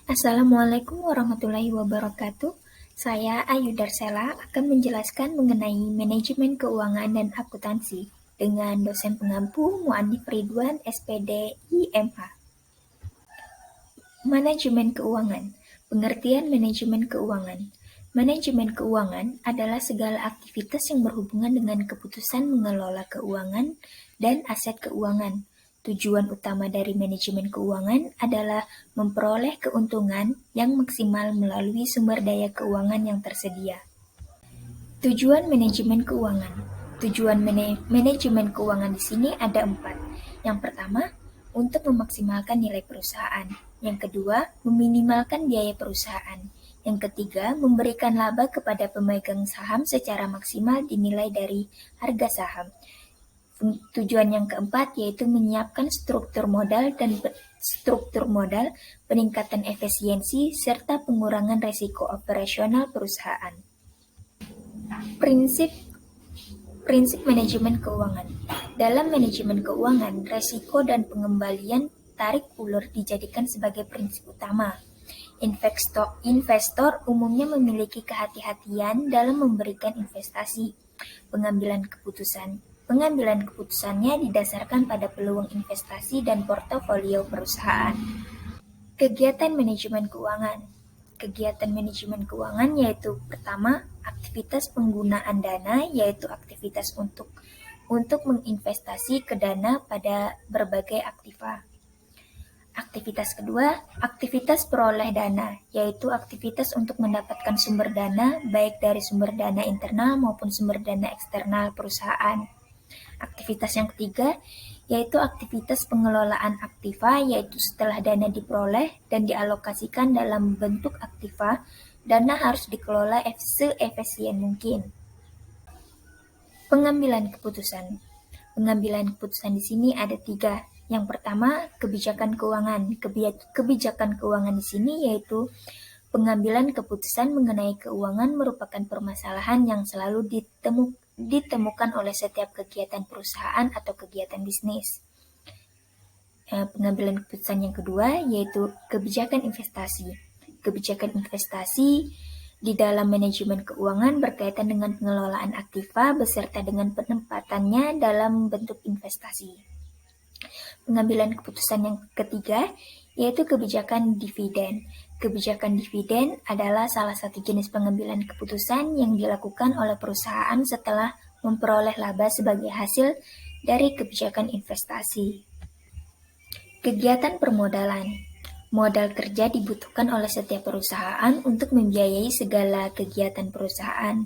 Assalamualaikum warahmatullahi wabarakatuh. Saya Ayu Darsela akan menjelaskan mengenai manajemen keuangan dan akuntansi dengan dosen pengampu Mu'anif Ridwan, SPD, IMA. Manajemen keuangan. Pengertian manajemen keuangan. Manajemen keuangan adalah segala aktivitas yang berhubungan dengan keputusan mengelola keuangan dan aset keuangan. Tujuan utama dari manajemen keuangan adalah memperoleh keuntungan yang maksimal melalui sumber daya keuangan yang tersedia. Tujuan manajemen keuangan. Tujuan manajemen keuangan di sini ada 4. Yang pertama, untuk memaksimalkan nilai perusahaan. Yang kedua, meminimalkan biaya perusahaan. Yang ketiga, memberikan laba kepada pemegang saham secara maksimal dinilai dari harga saham. Tujuan yang keempat yaitu menyiapkan struktur modal, peningkatan efisiensi, serta pengurangan risiko operasional perusahaan. Prinsip manajemen keuangan. Dalam manajemen keuangan, risiko dan pengembalian tarik ulur dijadikan sebagai prinsip utama. Investor umumnya memiliki kehati-hatian dalam memberikan investasi. Pengambilan keputusannya didasarkan pada peluang investasi dan portofolio perusahaan. Kegiatan manajemen keuangan. Kegiatan manajemen keuangan yaitu pertama, aktivitas penggunaan dana yaitu aktivitas untuk menginvestasi ke dana pada berbagai aktiva. Aktivitas kedua, aktivitas peroleh dana, yaitu aktivitas untuk mendapatkan sumber dana, baik dari sumber dana internal maupun sumber dana eksternal perusahaan. Aktivitas yang ketiga, yaitu aktivitas pengelolaan aktiva, yaitu setelah dana diperoleh dan dialokasikan dalam bentuk aktiva, dana harus dikelola seefisien mungkin. Pengambilan keputusan. Pengambilan keputusan di sini ada 3. Yang pertama, kebijakan keuangan. Kebijakan keuangan di sini yaitu pengambilan keputusan mengenai keuangan merupakan permasalahan yang selalu ditemukan oleh setiap kegiatan perusahaan atau kegiatan bisnis. Pengambilan keputusan yang kedua yaitu kebijakan investasi. Kebijakan investasi di dalam manajemen keuangan berkaitan dengan pengelolaan aktiva beserta dengan penempatannya dalam bentuk investasi. Pengambilan keputusan yang ketiga yaitu kebijakan dividen. Kebijakan dividen adalah salah satu jenis pengambilan keputusan yang dilakukan oleh perusahaan setelah memperoleh laba sebagai hasil dari kebijakan investasi. Kegiatan permodalan. Modal kerja dibutuhkan oleh setiap perusahaan untuk membiayai segala kegiatan perusahaan.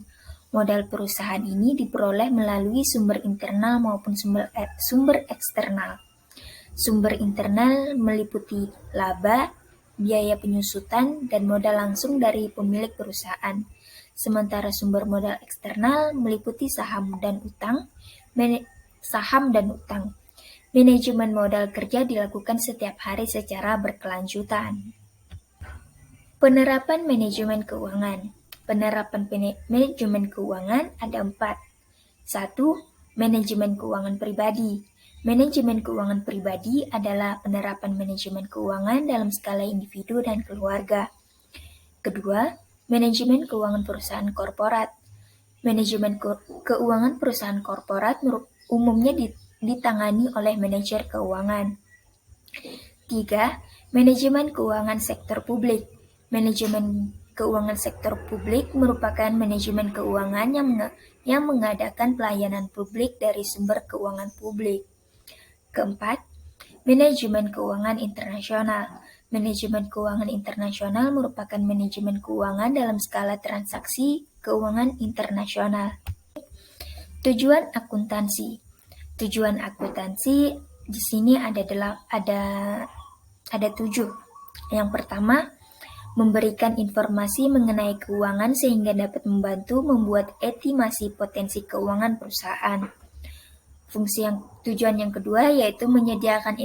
Modal perusahaan ini diperoleh melalui sumber internal maupun sumber eksternal. Sumber internal meliputi laba, biaya penyusutan, dan modal langsung dari pemilik perusahaan. Sementara sumber modal eksternal meliputi saham dan utang. Manajemen modal kerja dilakukan setiap hari secara berkelanjutan. Penerapan manajemen keuangan. Penerapan manajemen keuangan ada 4. 1. Manajemen keuangan pribadi. Manajemen keuangan pribadi adalah penerapan manajemen keuangan dalam skala individu dan keluarga. Kedua, manajemen keuangan perusahaan korporat. Manajemen keuangan perusahaan korporat umumnya ditangani oleh manajer keuangan. 3. Manajemen keuangan sektor publik. Manajemen keuangan sektor publik merupakan manajemen keuangan yang mengadakan pelayanan publik dari sumber keuangan publik. Keempat, manajemen keuangan internasional. Manajemen keuangan internasional merupakan manajemen keuangan dalam skala transaksi keuangan internasional. Tujuan akuntansi. Tujuan akuntansi di sini ada 7. Yang pertama, memberikan informasi mengenai keuangan sehingga dapat membantu membuat estimasi potensi keuangan perusahaan. Tujuan yang kedua yaitu menyediakan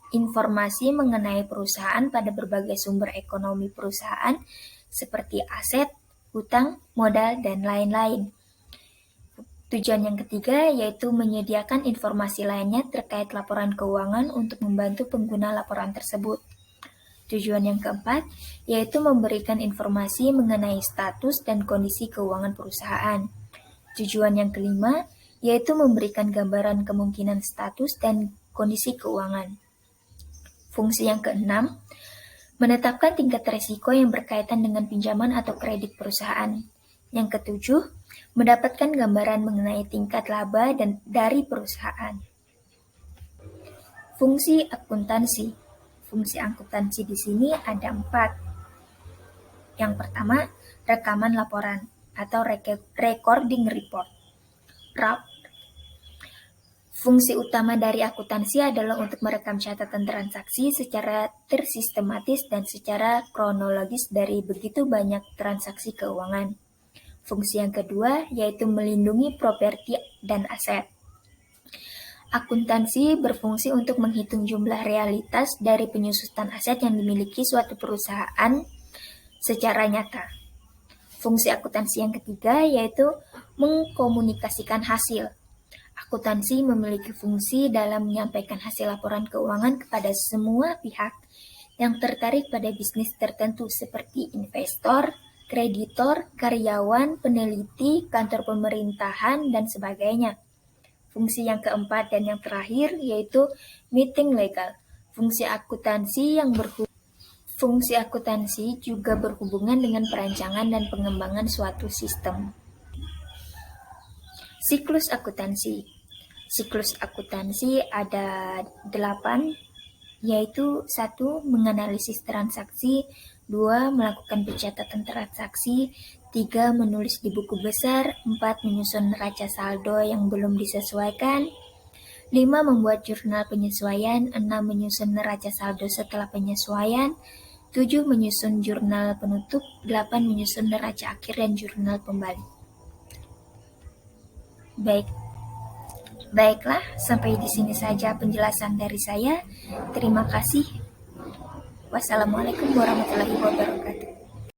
informasi mengenai perusahaan pada berbagai sumber ekonomi perusahaan seperti aset, hutang, modal, dan lain-lain. Tujuan yang ketiga yaitu menyediakan informasi lainnya terkait laporan keuangan untuk membantu pengguna laporan tersebut. Tujuan yang keempat yaitu memberikan informasi mengenai status dan kondisi keuangan perusahaan. Tujuan yang kelima yaitu memberikan gambaran kemungkinan status dan kondisi keuangan. Fungsi yang keenam, menetapkan tingkat risiko yang berkaitan dengan pinjaman atau kredit perusahaan. Yang ketujuh, mendapatkan gambaran mengenai tingkat laba dan dari perusahaan. Fungsi akuntansi. Fungsi akuntansi di sini ada 4. Yang pertama, rekaman laporan atau recording report. RAP. Fungsi utama dari akuntansi adalah untuk merekam catatan transaksi secara tersistematis dan secara kronologis dari begitu banyak transaksi keuangan. Fungsi yang kedua yaitu melindungi properti dan aset. Akuntansi berfungsi untuk menghitung jumlah realitas dari penyusutan aset yang dimiliki suatu perusahaan secara nyata. Fungsi akuntansi yang ketiga yaitu mengkomunikasikan hasil. Akuntansi memiliki fungsi dalam menyampaikan hasil laporan keuangan kepada semua pihak yang tertarik pada bisnis tertentu seperti investor, kreditor, karyawan, peneliti, kantor pemerintahan, dan sebagainya. Fungsi yang keempat dan yang terakhir yaitu meeting legal. Fungsi akuntansi juga berhubungan dengan perancangan dan pengembangan suatu sistem. Siklus akuntansi. Siklus akuntansi ada 8, yaitu 1. Menganalisis transaksi, 2. Melakukan pencatatan transaksi, 3. Menulis di buku besar, 4. Menyusun neraca saldo yang belum disesuaikan, 5. Membuat jurnal penyesuaian, 6. Menyusun neraca saldo setelah penyesuaian, 7. Menyusun jurnal penutup, 8. Menyusun neraca akhir dan jurnal pembalik. Baiklah, sampai di sini saja penjelasan dari saya. Terima kasih. Wassalamualaikum warahmatullahi wabarakatuh.